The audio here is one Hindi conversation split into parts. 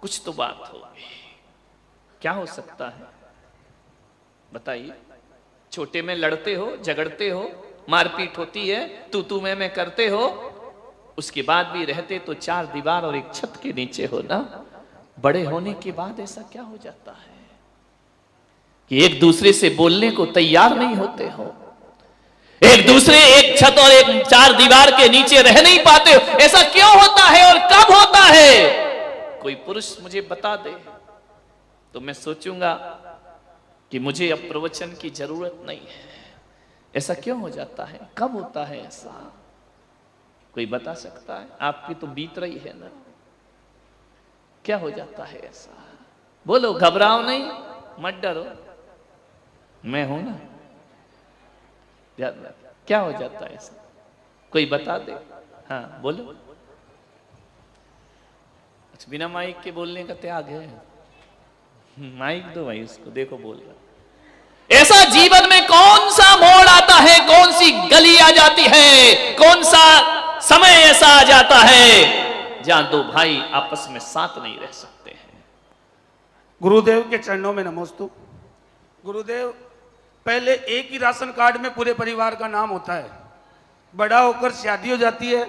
कुछ तो बात होगी। क्या हो सकता है बताइए? छोटे में लड़ते हो, झगड़ते हो, मारपीट होती है, तू मैं करते हो, उसके बाद भी रहते तो चार दीवार और एक छत के नीचे हो ना। बड़े होने के बाद ऐसा क्या हो जाता है कि एक दूसरे से बोलने को तैयार नहीं होते हो, एक दूसरे एक छत और एक चार दीवार के नीचे रह नहीं पाते हो? ऐसा क्यों होता है और कब होता है? कोई पुरुष मुझे बता दे तो मैं सोचूंगा कि मुझे अब प्रवचन की जरूरत नहीं है। ऐसा क्यों हो जाता है? कब होता है ऐसा? कोई बता सकता है? आपकी तो बीत रही है ना। क्या हो जाता है ऐसा? बोलो, घबराओ नहीं, मत डरो, मैं हूं ना। क्या हो जाता है ऐसा? कोई बता दे। हाँ बोलो। अच्छा, बिना माइक के बोलने का त्याग है? माइक दो भाई उसको, देखो बोल रहा। ऐसा जीवन में कौन सा मोड़ आता है, कौन सी गली आ जाती है, कौन सा समय ऐसा आ जाता है जहां दो भाई आपस में साथ नहीं रह सकते हैं? गुरुदेव के चरणों में नमोस्तु। गुरुदेव, पहले एक ही राशन कार्ड में पूरे परिवार का नाम होता है। बड़ा होकर शादी हो जाती है,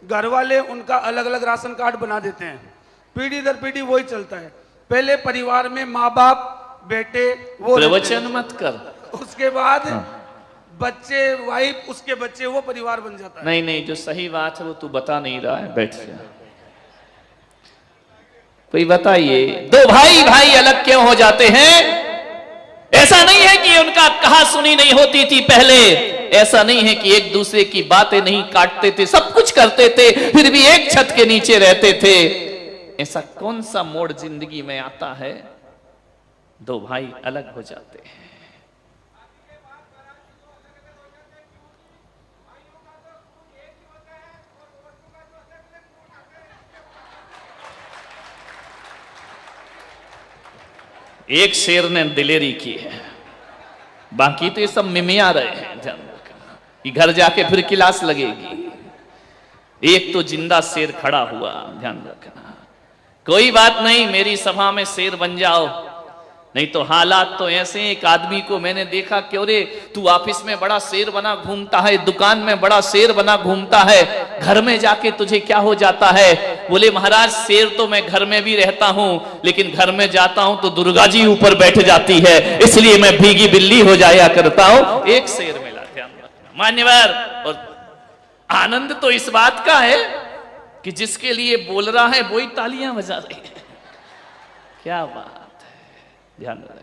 घर वाले उनका अलग अलग राशन कार्ड बना देते हैं। पीढ़ी दर पीढ़ी वही चलता है। पहले परिवार में माँ बाप, बेटे, वो प्रवचन मत कर। उसके बाद बच्चे, वाइफ, उसके बच्चे, वो परिवार बन जाता है। नहीं, जो सही बात है वो तू बता नहीं रहा है। बैठ जा। कोई बताइए, दो भाई भाई अलग क्यों हो जाते हैं? ऐसा नहीं है कि उनका कहा सुनी नहीं होती थी पहले, ऐसा नहीं है कि एक दूसरे की बातें नहीं काटते थे, सब कुछ करते थे, फिर भी एक छत के नीचे रहते थे। ऐसा कौन सा मोड़ जिंदगी में आता है दो भाई अलग हो जाते हैं? एक शेर ने दिलेरी की है, बाकी तो ये सब मिमिया रहे हैं। ध्यान रखना, ये घर जाके फिर क्लास लगेगी। एक तो जिंदा शेर खड़ा हुआ, ध्यान रखना। कोई बात नहीं, मेरी सभा में शेर बन जाओ, नहीं तो हालात तो ऐसे। एक आदमी को मैंने देखा, क्यों रे तू ऑफिस में बड़ा शेर बना घूमता है, दुकान में बड़ा शेर बना घूमता है, घर में जाके तुझे क्या हो जाता है? बोले महाराज, शेर तो मैं घर में भी रहता हूं, लेकिन घर में जाता हूं तो दुर्गा जी ऊपर बैठ जाती है, इसलिए मैं भीगी बिल्ली हो जाया करता हूं। एक शेर मिला, ध्यान रखना मान्यवर। और आनंद तो इस बात का है कि जिसके लिए बोल रहा है वही तालियां बजा रही है। क्या बात, ध्यान रखना।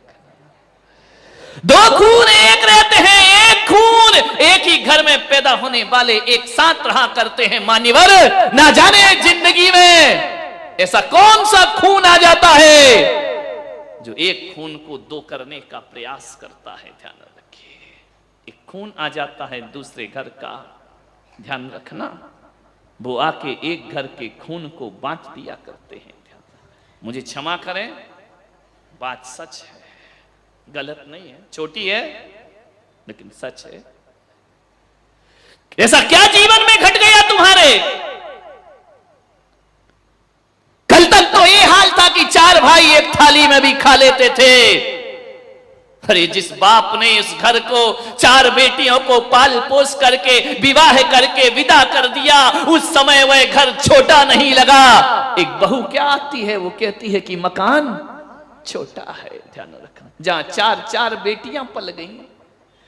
दो खून एक रहते हैं, एक खून एक ही घर में पैदा होने वाले एक साथ रहा करते हैं। मान्यवर, ना जाने जिंदगी में ऐसा कौन सा खून आ जाता है जो एक खून को दो करने का प्रयास करता है। ध्यान रखिए, एक खून आ जाता है दूसरे घर का, ध्यान रखना, वो आके एक घर के खून को बांट दिया करते हैं। मुझे क्षमा करें, बात सच है, गलत नहीं है, छोटी है लेकिन सच है। ऐसा क्या जीवन में घट गया तुम्हारे? कल तक तो ये हाल था कि चार भाई एक थाली में भी खा लेते थे। अरे जिस बाप ने इस घर को, चार बेटियों को पाल पोस करके विवाह करके विदा कर दिया, उस समय वह घर छोटा नहीं लगा। एक बहू क्या आती है, वो कहती है कि मकान छोटा है। ध्यान रखना, जहां चार चार बेटियां पल गई,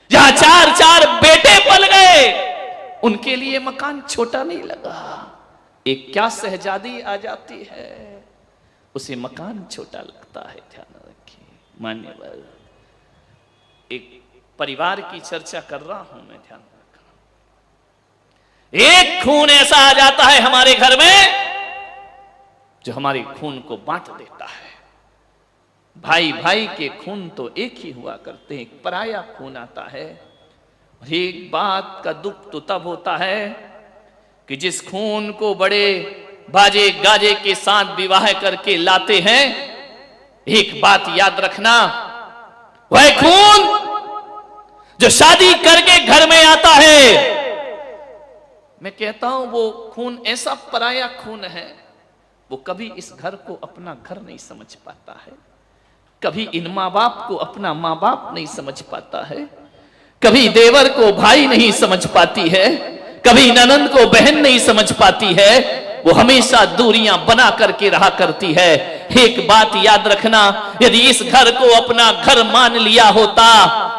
जहां चार चार बेटे पल गए, उनके लिए मकान छोटा नहीं लगा। एक क्या शहजादी आ जाती है, उसे मकान छोटा लगता है। ध्यान रखिए मान्यवर, एक परिवार की चर्चा कर रहा हूं मैं, ध्यान रखना। एक खून ऐसा आ जाता है हमारे घर में जो हमारे खून को बांट देता है। भाई भाई के खून तो एक ही हुआ करते हैं, एक पराया खून आता है। एक बात का दुख तो तब होता है कि जिस खून को बड़े बाजे गाजे के साथ विवाह करके लाते हैं, एक बात याद रखना, वह खून जो शादी करके घर में आता है, मैं कहता हूं वो खून ऐसा पराया खून है, वो कभी इस घर को अपना घर नहीं समझ पाता है, कभी इन माँ बाप को अपना माँ बाप नहीं समझ पाता है, कभी देवर को भाई नहीं समझ पाती है, कभी ननंद को बहन नहीं समझ पाती है। वो हमेशा दूरियां बना करके रहा करती है। एक बात याद रखना, यदि इस घर को अपना घर मान लिया होता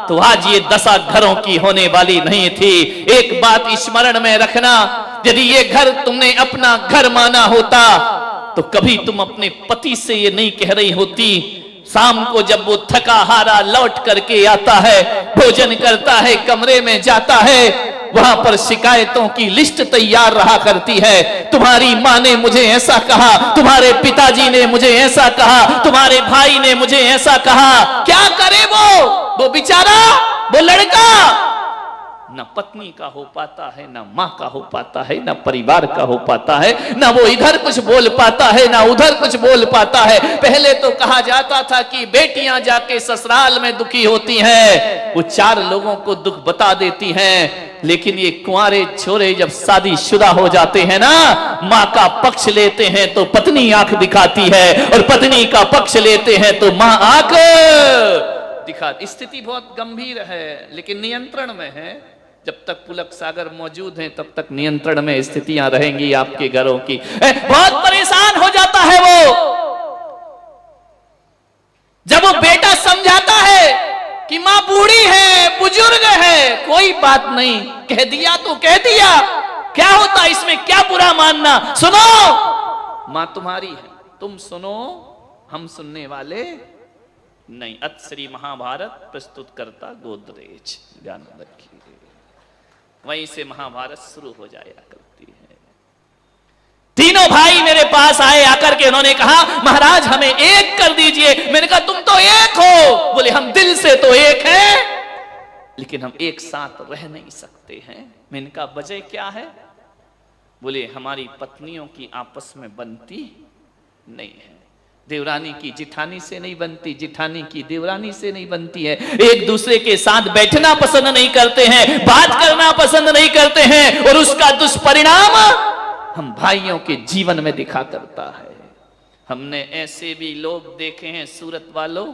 तो आज ये दशा घरों की होने वाली नहीं थी। एक बात स्मरण में रखना, यदि ये घर तुमने अपना घर माना होता तो कभी तुम अपने पति से ये नहीं कह रही होती, शाम को जब वो थका हारा लौट करके आता है, भोजन करता है, कमरे में जाता है, वहां पर शिकायतों की लिस्ट तैयार रहा करती है। तुम्हारी माँ ने मुझे ऐसा कहा, तुम्हारे पिताजी ने मुझे ऐसा कहा, तुम्हारे भाई ने मुझे ऐसा कहा। क्या करे वो बेचारा, वो लड़का न पत्नी का हो पाता है, न माँ का हो पाता है, न परिवार का हो पाता है, न वो इधर कुछ बोल पाता है, न उधर कुछ बोल पाता है। पहले तो कहा जाता था कि बेटियां जाके ससुराल में दुखी होती हैं, वो 4 लोगों को दुख बता देती हैं। लेकिन ये कुंवारे छोरे जब शादीशुदा हो जाते हैं ना, माँ का पक्ष लेते हैं तो पत्नी आंख दिखाती है, और पत्नी का पक्ष लेते हैं तो माँ आंख दिखा। स्थिति बहुत गंभीर है, लेकिन नियंत्रण में है। जब तक पुलक सागर मौजूद हैं तब तक नियंत्रण में स्थितियां रहेंगी आपके घरों की। बहुत परेशान हो जाता है वो, जब वो बेटा समझाता है कि मां बूढ़ी है, बुजुर्ग है, कोई बात नहीं, कह दिया तो कह दिया, क्या होता इसमें, क्या बुरा मानना। सुनो, मां तुम्हारी है, तुम सुनो, हम सुनने वाले नहीं। अत श्री महाभारत प्रस्तुत करता गोदरेज, ध्यान रखिए। वहीं से महाभारत शुरू हो जाया करती है। तीनों भाई मेरे पास आए, आकर के उन्होंने कहा महाराज हमें एक कर दीजिए। मैंने कहा तुम तो एक हो। बोले हम दिल से तो एक हैं, लेकिन हम एक साथ रह नहीं सकते हैं। मैंने कहा वजह क्या है? बोले हमारी पत्नियों की आपस में बनती नहीं है, देवरानी की जिठानी से नहीं बनती, जिठानी की देवरानी से नहीं बनती है, एक दूसरे के साथ बैठना पसंद नहीं करते हैं, बात करना पसंद नहीं करते हैं, और उसका दुष्परिणाम हम भाइयों के जीवन में दिखा करता है। हमने ऐसे भी लोग देखे हैं सूरत वालों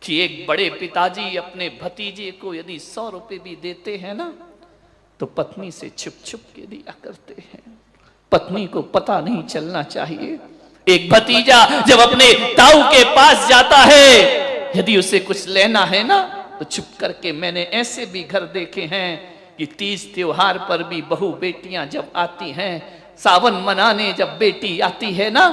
कि एक बड़े पिताजी अपने भतीजे को यदि 100 रुपए भी देते हैं ना, तो पत्नी से छुप छुप के दिया करते हैं। पत्नी को पता नहीं चलना चाहिए। एक भतीजा जब अपने ताऊ के पास जाता है, यदि उसे कुछ लेना है ना, तो छुप करके, मैंने ऐसे भी घर देखे हैं कि 30 त्योहार पर भी बहू बेटियां जब आती हैं, सावन मनाने जब बेटी आती है ना,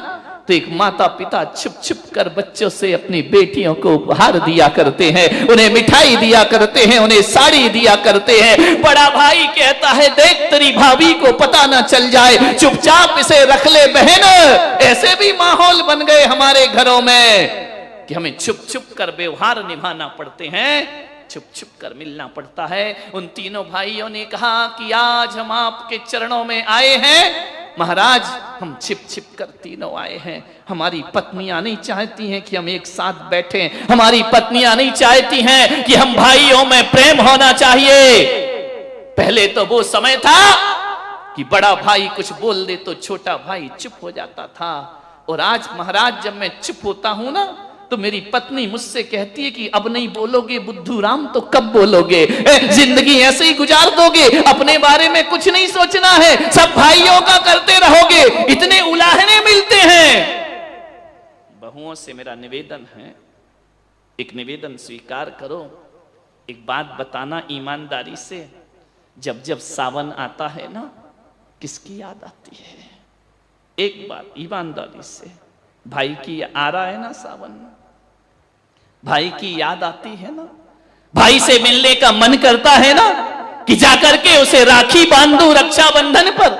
तो एक माता पिता छुप छुप कर बच्चों से अपनी बेटियों को उपहार दिया करते हैं, उन्हें मिठाई दिया करते हैं, उन्हें साड़ी दिया करते हैं। बड़ा भाई कहता है देख तेरी भाभी को पता ना चल जाए, चुपचाप इसे रख ले बहन। ऐसे भी माहौल बन गए हमारे घरों में कि हमें छुप छुप कर व्यवहार निभाना पड़ते हैं, छुप छुप कर मिलना पड़ता है। उन तीनों भाइयों ने कहा कि आज हम आपके चरणों में आए हैं महाराज, हम छिप छिप कर तीनों आए हैं। हमारी पत्नियां नहीं चाहती हैं कि हम एक साथ बैठें, हमारी पत्नियां नहीं चाहती हैं कि हम भाइयों में प्रेम होना चाहिए। पहले तो वो समय था कि बड़ा भाई कुछ बोल दे तो छोटा भाई चुप हो जाता था, और आज महाराज जब मैं चुप होता हूं ना, तो मेरी पत्नी मुझसे कहती है कि अब नहीं बोलोगे बुद्धू राम तो कब बोलोगे, जिंदगी ऐसे ही गुजार दोगे, अपने बारे में कुछ नहीं सोचना है, सब भाइयों का करते रहोगे। इतने उलाहने मिलते हैं। बहुओं से मेरा निवेदन है, एक निवेदन स्वीकार करो, एक बात बताना ईमानदारी से, जब जब सावन आता है ना, किसकी याद आती है? एक बात ईमानदारी से, भाई की आ रहा है ना सावन, भाई की याद आती है ना, भाई से मिलने का मन करता है ना कि जाकर के उसे राखी बांधूं रक्षाबंधन पर।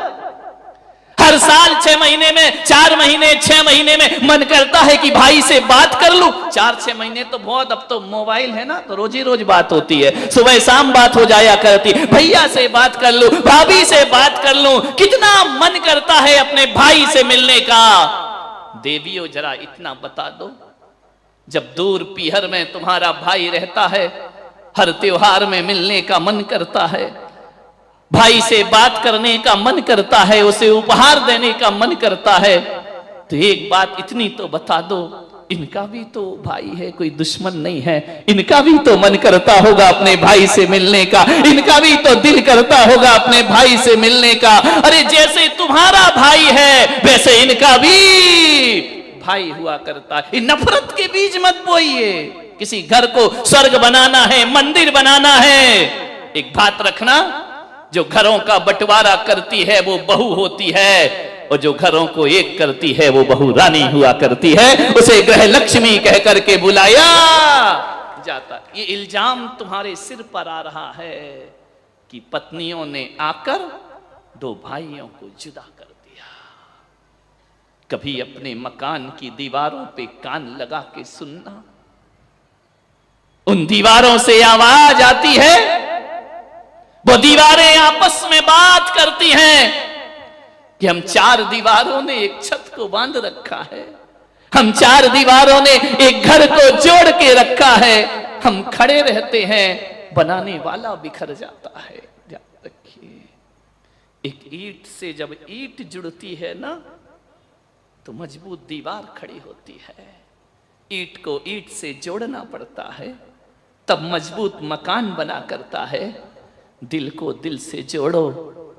हर साल 6 महीने में, 4 महीने, 6 महीने में मन करता है कि भाई से बात कर लूं। 4-6 महीने तो बहुत, अब तो मोबाइल है ना, तो रोज ही रोज बात होती है, सुबह शाम बात हो जाया करती। भैया से बात कर लूं, भाभी से बात कर लूं, कितना मन करता है अपने भाई से मिलने का। देवियों जरा इतना बता दो, जब दूर पीहर में तुम्हारा भाई रहता है, हर त्योहार में मिलने का मन करता है, भाई से बात करने का मन करता है, उसे उपहार देने का मन करता है, तो एक बात इतनी तो बता दो, इनका भी तो भाई है, कोई दुश्मन नहीं है, इनका भी तो मन करता होगा अपने भाई से मिलने का, इनका भी तो दिल करता होगा अपने भाई से मिलने का। अरे जैसे तुम्हारा भाई है वैसे इनका भी भाई हुआ करता है। नफरत के बीज मत बोइए। किसी घर को स्वर्ग बनाना है, मंदिर बनाना है, एक बात रखना, जो घरों का बंटवारा करती है वो बहू होती है, और जो घरों को एक करती है वो बहू रानी हुआ करती है। उसे ग्रह लक्ष्मी कह करके बुलाया जाता। ये इल्जाम तुम्हारे सिर पर आ रहा है कि पत्नियों ने आकर दो भाइयों को जुदा कर दिया। कभी अपने मकान की दीवारों पे कान लगा के सुनना, उन दीवारों से आवाज आती है, वो दीवारें आपस में बात करती हैं कि हम चार दीवारों ने एक छत को बांध रखा है, हम चार दीवारों ने एक घर को जोड़ के रखा है, हम खड़े रहते हैं, बनाने वाला बिखर जाता है। याद रखिए, एक ईंट से जब ईंट जुड़ती है ना तो मजबूत दीवार खड़ी होती है। ईंट को ईंट से जोड़ना पड़ता है तब मजबूत मकान बना करता है। दिल को दिल से जोड़ो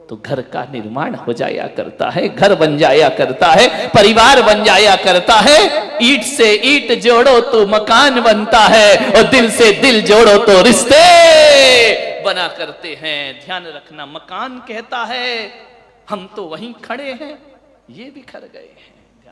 तो घर का निर्माण हो जाया करता है, घर बन जाया करता है, परिवार बन जाया करता है। ईंट से ईंट जोड़ो तो मकान बनता है, और दिल से दिल जोड़ो तो रिश्ते बना करते हैं। ध्यान रखना, मकान कहता है हम तो वहीं खड़े हैं, ये बिखर गए हैं।